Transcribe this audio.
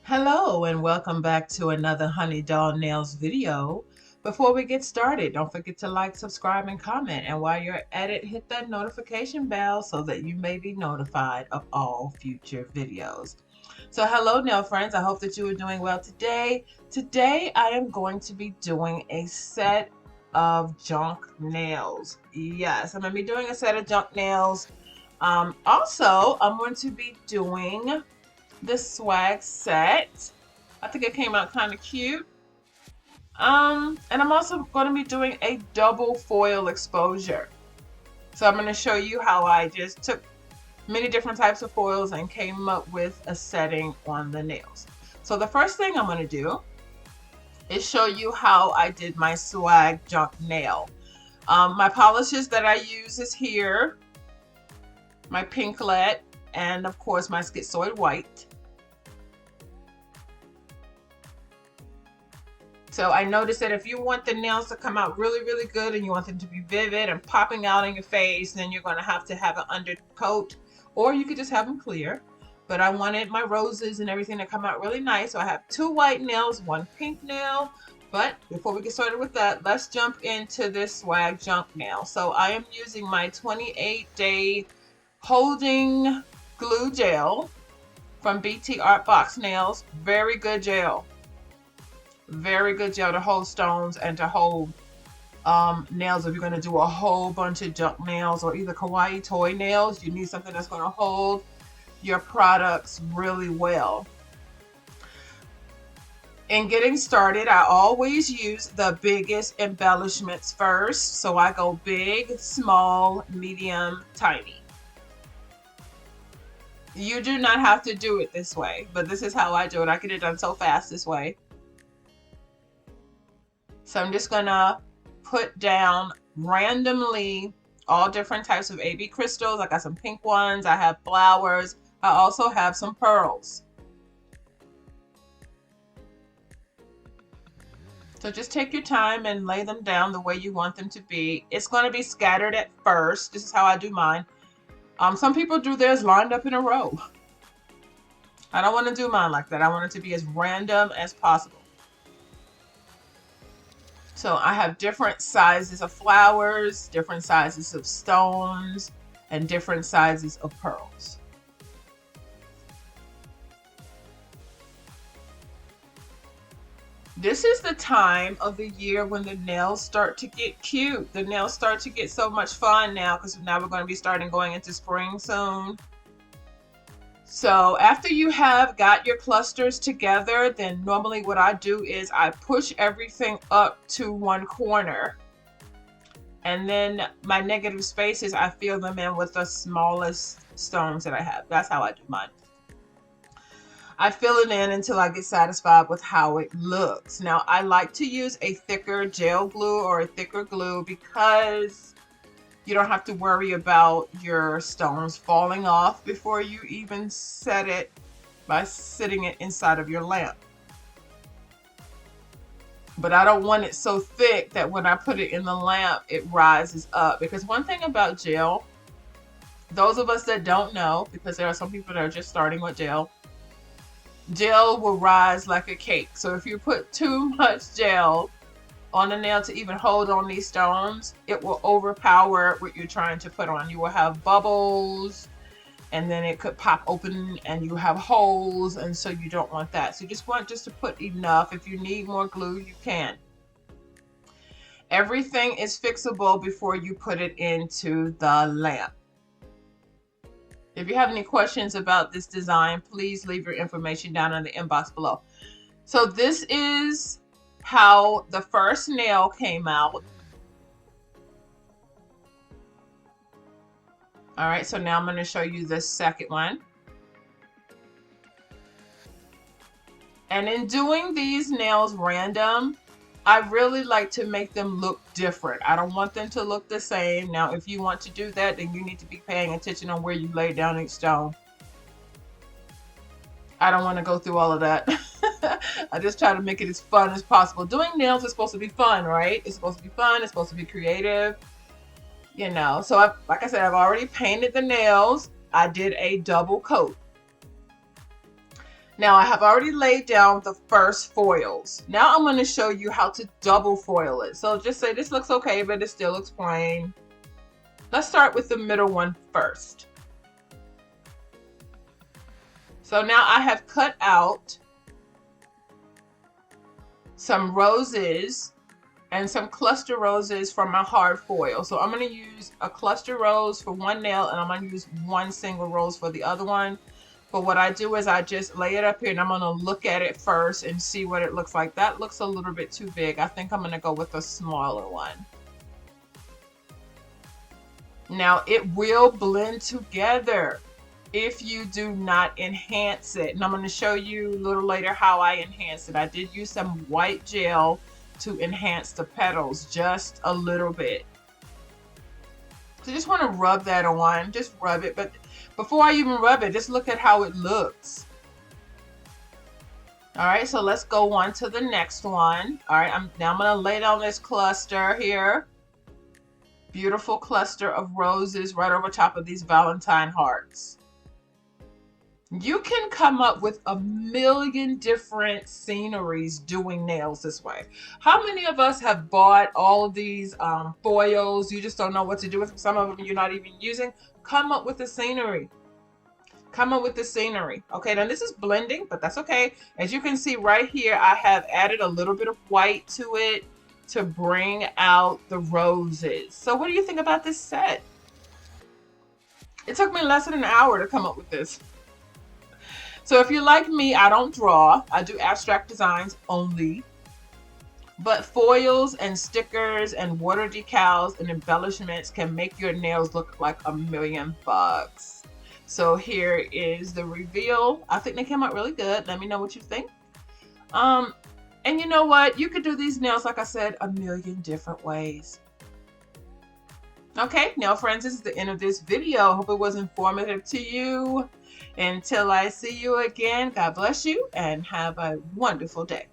Hello and welcome back to another Honey Doll Nails video. Before we get started, don't forget to like, subscribe, and comment. And while you're at it, hit that notification bell so that you may be notified of all future videos. So hello nail friends, I hope that you are doing well today. Today I am going to be doing a set of junk nails. Yes, I'm going to be doing a set of junk nails. Also, I'm going to be doing this swag set. I think it came out kind of cute. And I'm also going to be doing a double foil exposure. So I'm going to show you how I just took many different types of foils and came up with a setting on the nails. So the first thing I'm going to do is show you how I did my swag junk nail. My polishes that I use is here, my pinklet, and of course my schizoid white. So I noticed that if you want the nails to come out really, really good and you want them to be vivid and popping out in your face, then you're going to have an undercoat, or you could just have them clear. But I wanted my roses and everything to come out really nice. So I have 2 white nails, 1 pink nail. But before we get started with that, let's jump into this swag junk nail. So I am using my 28-day holding glue gel from BT Art Box Nails. Very good gel. Very good gel to hold stones and to hold nails. If you're going to do a whole bunch of junk nails or either kawaii toy nails, you need something that's going to hold your products really well. In getting started, I always use the biggest embellishments first. So I go big, small, medium, tiny. You do not have to do it this way, but this is how I do it. I get it done so fast this way. So I'm just gonna put down randomly all different types of AB crystals. I got some pink ones, I have flowers, I also have some pearls. So just take your time and lay them down the way you want them to be. It's gonna be scattered at first. This is how I do mine. Some people do theirs lined up in a row. I don't want to do mine like that. I want it to be as random as possible. So I have different sizes of flowers, different sizes of stones, and different sizes of pearls. This is the time of the year when the nails start to get cute. The nails start to get so much fun now because now we're going to be going into spring soon. So after you have got your clusters together, then normally what I do is I push everything up to one corner. And then my negative spaces, I fill them in with the smallest stones that I have. That's how I do mine. I fill it in until I get satisfied with how it looks. Now, I like to use a thicker gel glue or a thicker glue because you don't have to worry about your stones falling off before you even set it by sitting it inside of your lamp. But I don't want it so thick that when I put it in the lamp, it rises up. Because one thing about gel, those of us that don't know, because there are some people that are just starting with gel will rise like a cake. So if you put too much gel on the nail to even hold on these stones, it will overpower what you're trying to put on. You will have bubbles, and then it could pop open and you have holes, and so you don't want that. So you just want to put enough. If you need more glue, you can. Everything is fixable before you put it into the lamp. If you have any questions about this design, please leave your information down in the inbox below. So this is how the first nail came out. All right, so now I'm going to show you the second one. And in doing these nails random, I really like to make them look different. I don't want them to look the same. Now, if you want to do that, then you need to be paying attention on where you lay down each stone. I don't want to go through all of that. I just try to make it as fun as possible. Doing nails is supposed to be fun, right? It's supposed to be fun. It's supposed to be creative. You know, so like I said, I've already painted the nails. I did a double coat. Now I have already laid down the first foils. Now I'm going to show you how to double foil it. So just say this looks okay, but it still looks plain. Let's start with the middle one first. So now I have cut out some roses and some cluster roses from my hard foil. So I'm going to use a cluster rose for one nail, and I'm going to use one single rose for the other one. But what I do is I just lay it up here, and I'm going to look at it first and see what it looks like. That looks a little bit too big. I think I'm going to go with a smaller one. Now it will blend together if you do not enhance it. And I'm going to show you a little later how I enhance it. I did use some white gel to enhance the petals just a little bit. So just want to rub that on, just rub it. But before I even rub it, just look at how it looks. All right, so let's go on to the next one. All right, now I'm going to lay down this cluster here. Beautiful cluster of roses right over top of these Valentine hearts. You can come up with a million different sceneries doing nails this way. How many of us have bought all of these foils? You just don't know what to do with them. Some of them you're not even using. Come up with the scenery. Come up with the scenery. Okay, now this is blending, but that's okay. As you can see right here, I have added a little bit of white to it to bring out the roses. So what do you think about this set? It took me less than an hour to come up with this. So if you're like me, I don't draw. I do abstract designs only. But foils and stickers and water decals and embellishments can make your nails look like $1,000,000. So here is the reveal. I think they came out really good. Let me know what you think. And you know what? You could do these nails, like I said, a million different ways. Okay, nail friends, this is the end of this video. Hope it was informative to you. Until I see you again, God bless you and have a wonderful day.